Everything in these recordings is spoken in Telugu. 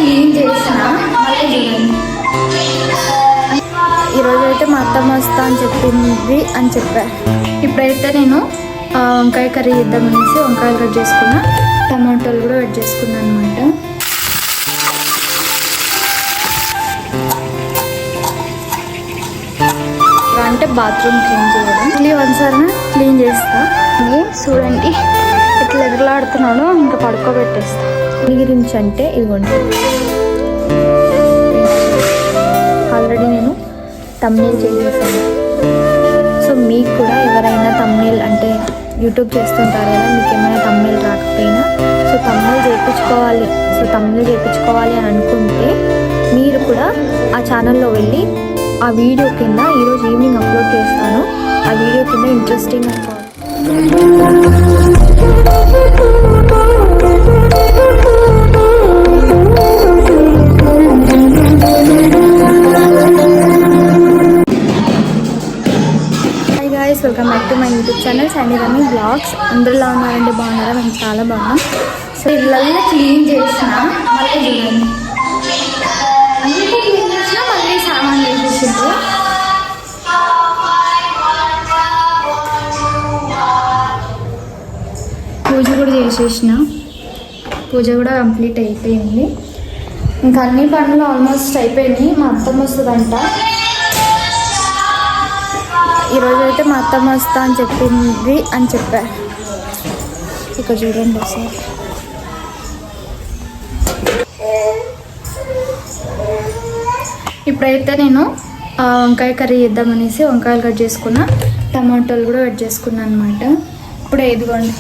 క్లీన్ చేసిన మళ్ళీ చూడండి. ఈరోజు అయితే మా అత్తమ్మ వస్తా అని చెప్పింది అని చెప్పారు. ఇప్పుడైతే నేను వంకాయ కర్రీ చేద్దామనేసి వంకాయలు కట్ చేసుకున్నా, టమాటోలు కూడా కట్ చేసుకున్నాను అనమాట. అంటే బాత్రూమ్ క్లీన్ చేయడం మళ్ళీ ఒకసారి క్లీన్ చేస్తా. చూడండి ఎట్లా ఎదురులాడుతున్నాడో ఇంకా పడుకోబెట్టేస్తా. గురించి అంటే ఇవ్వండి, ఆల్రెడీ నేను థంబ్నెయిల్ చేసేసాను. సో మీకు కూడా ఎవరైనా థంబ్నెయిల్ అంటే యూట్యూబ్ చేస్తుంటారు కదా, మీకు ఏమైనా థంబ్నెయిల్ రాకపోయినా సో థంబ్నెయిల్ చేయించుకోవాలి అని అనుకుంటే మీరు కూడా ఆ ఛానల్లో వెళ్ళి ఆ వీడియో కింద ఈరోజు ఈవినింగ్ అప్లోడ్ చేస్తాను. ఆ వీడియో కింద ఇంట్రెస్టింగ్ అనుకోవాలి. Hi guys, welcome back to my YouTube channel Sunday Rami blogs. అందరిలో ఉన్నారండి, బాగున్నారా? మేము చాలా బాగున్నాం. సో ఇళ్ళల్లో క్లీన్ చేసిన మళ్ళీ చూడండి, అన్నిటి క్లీన్ చేసిన మళ్ళీ సామాన్ వేసేసిండ్రు. పూజ కూడా చేసేసిన, పూజ కూడా కంప్లీట్ అయిపోయింది. ఇంకా అన్ని పనులు ఆల్మోస్ట్ అయిపోయినాయి. మా అత్తమ్మ వస్తుందంట ఈరోజు అయితే. మా అత్తమ్మ వస్తా అని చెప్పింది అని చెప్పారు. ఇక్కడ చూడండి ఒకసారి. ఇప్పుడైతే నేను వంకాయ కర్రీ చేద్దామనేసి వంకాయలు కట్ చేసుకున్నా, టమాటోలు కూడా కట్ చేసుకున్నాను అనమాట. ఇప్పుడు ఇదిగోండి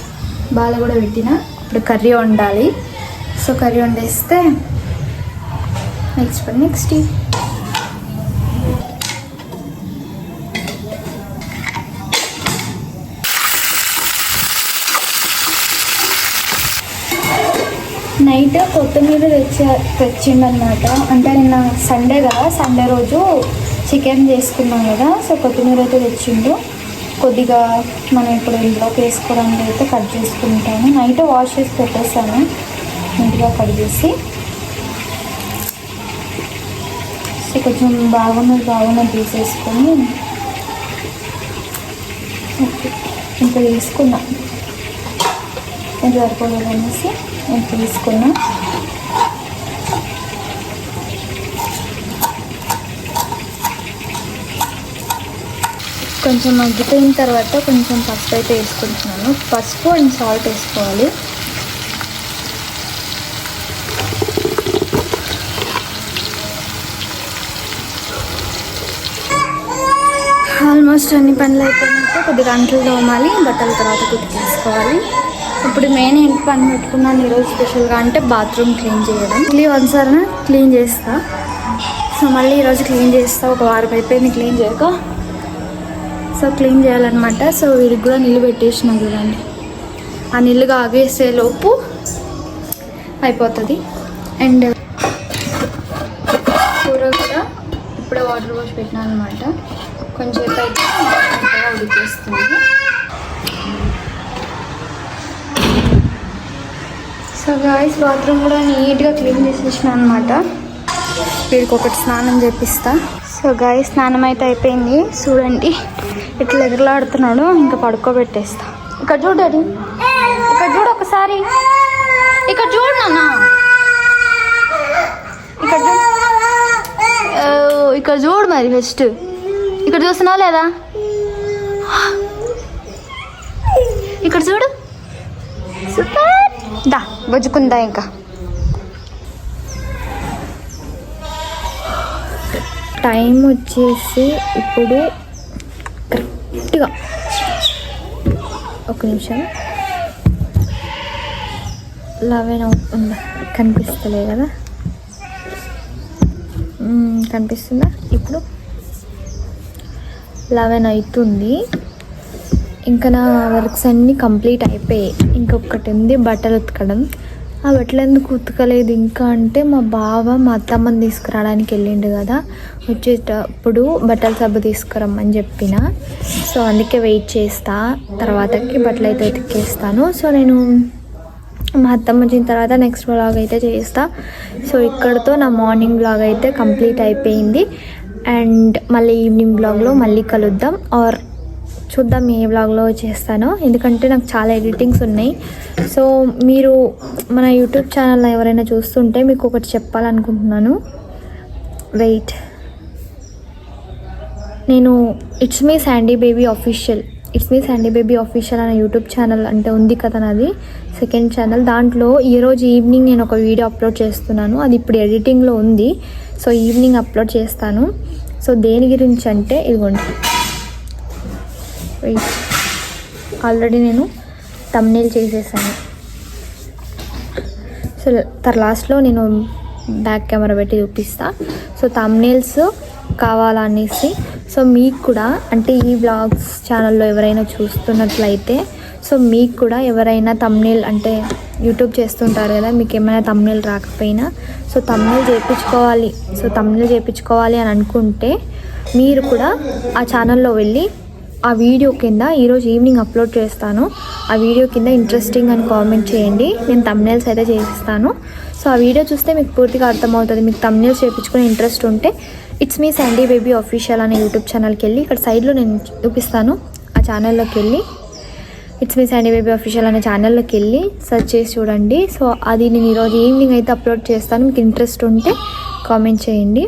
బాల కూడా పెట్టిన. ఇప్పుడు కర్రీ వండాలి. సో కర్రీ వండేస్తే నెక్స్ట్ నైట్ కొత్తిమీర తెచ్చిండనమాట. అంటే నిన్న సండే కదా, సండే రోజు చికెన్ చేసుకున్నాం కదా, సో కొత్తిమీర అయితే తెచ్చిండు. కొద్దిగా మనం ఇప్పుడు ఇంట్లోకి వేసుకోవడానికి అయితే కట్ చేసుకుంటాను. నైట్ వాష్ చేసి పెట్టేస్తాను, నీట్గా కట్ చేసి. సో కొంచెం బాగున్నది తీసేసుకొని ఇంకా తీసుకున్నా. నేను సరిపోలేదు అనేసి నేను తీసుకున్నా. కొంచెం మగ్గిపోయిన తర్వాత కొంచెం పసుపు అయితే వేసుకుంటున్నాను. పసుపు అండ్ సాల్ట్ వేసుకోవాలి. ఆల్మోస్ట్ అన్ని పనులు అయిపోయినాక కొద్దిగా అంట్లు తోమాలి, బట్టల తర్వాత కుట్టుకేసుకోవాలి. ఇప్పుడు మెయిన్ ఏంటి పని పెట్టుకున్నాను ఈరోజు స్పెషల్గా అంటే బాత్రూమ్ క్లీన్ చేయడం. మళ్ళీ ఒకసారి క్లీన్ చేస్తా. సో మళ్ళీ ఈరోజు క్లీన్ చేస్తా. ఒక వారం అయిపోయింది క్లీన్ చేయక. సో క్లీన్ చేయాలన్నమాట. సో వీడికి కూడా నీళ్ళు పెట్టేసిన చూడండి. ఆ నీళ్ళు ఆగేసే లోపు అయిపోతుంది. అండ్ కూర కూడా ఇప్పుడే వాటర్ పోసి పెట్టినాను అనమాట. కొంచెం అయితే ఉడికేస్తుంది. సో గాయ్స్, బాత్రూమ్ కూడా నీట్గా క్లీన్ చేసేసిన అనమాట. వీడికి ఒకటి స్నానం చేపిస్తా. సో గాయ్స్, స్నానం అయితే అయిపోయింది. చూడండి ఇట్లా ఎదురులాడుతున్నాడు, ఇంకా పడుకోబెట్టేస్తా. ఇక్కడ చూడు డాడీ, ఇక్కడ చూడు ఒకసారి, ఇక్కడ చూడు నాన్న, ఇక్కడ చూడు మరి. ఫస్ట్ ఇక్కడ చూస్తున్నావు లేదా? ఇక్కడ చూడు. సూపర్, దా బొజ్జుకుందా. ఇంకా టైం వచ్చేసి ఇప్పుడు కరెక్ట్గా ఒక నిమిషం 11 అవుతుందా? కనిపిస్తలే కదా, కనిపిస్తుందా? ఇప్పుడు 11 అవుతుంది. ఇంకా నా వర్క్స్ అన్నీ కంప్లీట్ అయిపోయాయి. ఇంకొకటి ఉంది బట్టలు ఉతకడం. ఆ బట్టలు ఎందుకు ఉతకలేదు ఇంకా అంటే, మా బావ మా అత్తమ్మని తీసుకురావడానికి వెళ్ళిండు కదా, వచ్చేటప్పుడు బట్టల సబ్బు తీసుకురమ్మని చెప్పిన. సో అందుకే వెయిట్ చేస్తా, తర్వాతకి బట్టలు అయితే ఉతికేస్తాను. సో నేను మా అత్తమ్మ వచ్చిన తర్వాత నెక్స్ట్ వ్లాగ్ అయితే చేస్తా. సో ఇక్కడతో నా మార్నింగ్ వ్లాగ్ అయితే కంప్లీట్ అయిపోయింది. అండ్ మళ్ళీ ఈవినింగ్ వ్లాగ్లో మళ్ళీ కలుద్దాం, ఆర్ చూద్దాం ఏ వ్లాగ్లో చేస్తానో, ఎందుకంటే నాకు చాలా ఎడిటింగ్స్ ఉన్నాయి. సో మీరు మన యూట్యూబ్ ఛానల్లో ఎవరైనా చూస్తుంటే మీకు ఒకటి చెప్పాలనుకుంటున్నాను. వెయిట్, నేను it's me Sandy baby official అనే యూట్యూబ్ ఛానల్ అంటే ఉంది కదా, నాది సెకండ్ ఛానల్. దాంట్లో ఈరోజు ఈవినింగ్ నేను ఒక వీడియో అప్లోడ్ చేస్తున్నాను. అది ఇప్పుడు ఎడిటింగ్లో ఉంది. సో ఈవినింగ్ అప్లోడ్ చేస్తాను. సో దేని గురించి అంటే ఇదిగోండి, ఆల్రెడీ నేను థంబ్నెయిల్ చేసేసాను. సో లాస్ట్లో నేను బ్యాక్ కెమెరా పెట్టి చూపిస్తా. సో థంబ్నెయిల్స్ కావాలనేసి, సో మీకు కూడా అంటే ఈ వ్లాగ్స్ ఛానల్లో ఎవరైనా చూస్తున్నట్లయితే, సో మీకు కూడా ఎవరైనా థంబ్నెయిల్ అంటే యూట్యూబ్ చేస్తుంటారు కదా, మీకు ఏమైనా థంబ్నెయిల్ రాకపోయినా సో థంబ్నెయిల్ చేయించుకోవాలి అని అనుకుంటే మీరు కూడా ఆ ఛానల్లో వెళ్ళి ఆ వీడియో కింద ఈరోజు ఈవినింగ్ అప్లోడ్ చేస్తాను. ఆ వీడియో కింద ఇంట్రెస్టింగ్ అని కామెంట్ చేయండి, నేను థంబ్నెయిల్స్ అయితే చేస్తాను. సో ఆ వీడియో చూస్తే మీకు పూర్తిగా అర్థమవుతుంది. మీకు థంబ్నెయిల్స్ చేయించుకునే ఇంట్రెస్ట్ ఉంటే it's me Sandy baby official అనే యూట్యూబ్ ఛానల్కి వెళ్ళి, ఇక్కడ సైడ్లో నేను చూపిస్తాను, ఆ ఛానల్లోకి వెళ్ళి it's me Sandy baby official అనే ఛానల్లోకి వెళ్ళి సెర్చ్ చేసి చూడండి. సో అది నేను ఈరోజు ఈవినింగ్ అయితే అప్లోడ్ చేస్తాను. మీకు ఇంట్రెస్ట్ ఉంటే కామెంట్ చేయండి.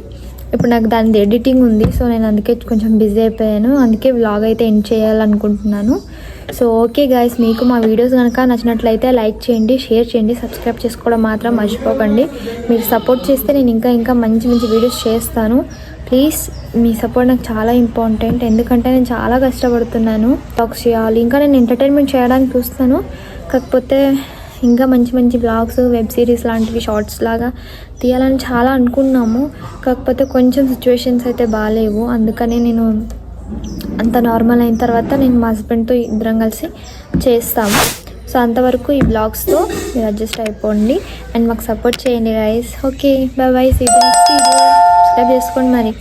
ఇప్పుడు నాకు దాని ఎడిటింగ్ ఉంది, సో నేను అందుకే కొంచెం బిజీ అయిపోయాను. అందుకే వ్లాగ్ అయితే ఎండ్ చేయాలనుకుంటున్నాను. సో ఓకే గైస్, మీకు మా వీడియోస్ కనుక నచ్చినట్లయితే లైక్ చేయండి, షేర్ చేయండి, సబ్స్క్రైబ్ చేసుకోవడం మాత్రం మర్చిపోకండి. మీరు సపోర్ట్ చేస్తే నేను ఇంకా మంచి వీడియోస్ చేస్తాను. ప్లీజ్ మీ సపోర్ట్ నాకు చాలా ఇంపార్టెంట్, ఎందుకంటే నేను చాలా కష్టపడుతున్నాను వ్లాగ్స్ చేయాలి. ఇంకా నేను ఎంటర్టైన్మెంట్ చేయడానికి చూస్తాను, కాకపోతే ఇంకా మంచి వ్లాగ్స్, వెబ్ సిరీస్ లాంటివి షార్ట్స్ లాగా తీయాలని చాలా అనుకున్నాము. కాకపోతే కొంచెం సిచ్యువేషన్స్ అయితే బాగాలేవు, అందుకని నేను అంత నార్మల్ అయిన తర్వాత నేను మా హస్బెండ్తో ఇద్దరం కలిసి చేస్తాము. సో అంతవరకు ఈ బ్లాగ్స్తో మీరు అడ్జస్ట్ అయిపోండి అండ్ మాకు సపోర్ట్ చేయండి guys. Okay, bye bye, see you next video. Subscribe చేసుకోండి మరి.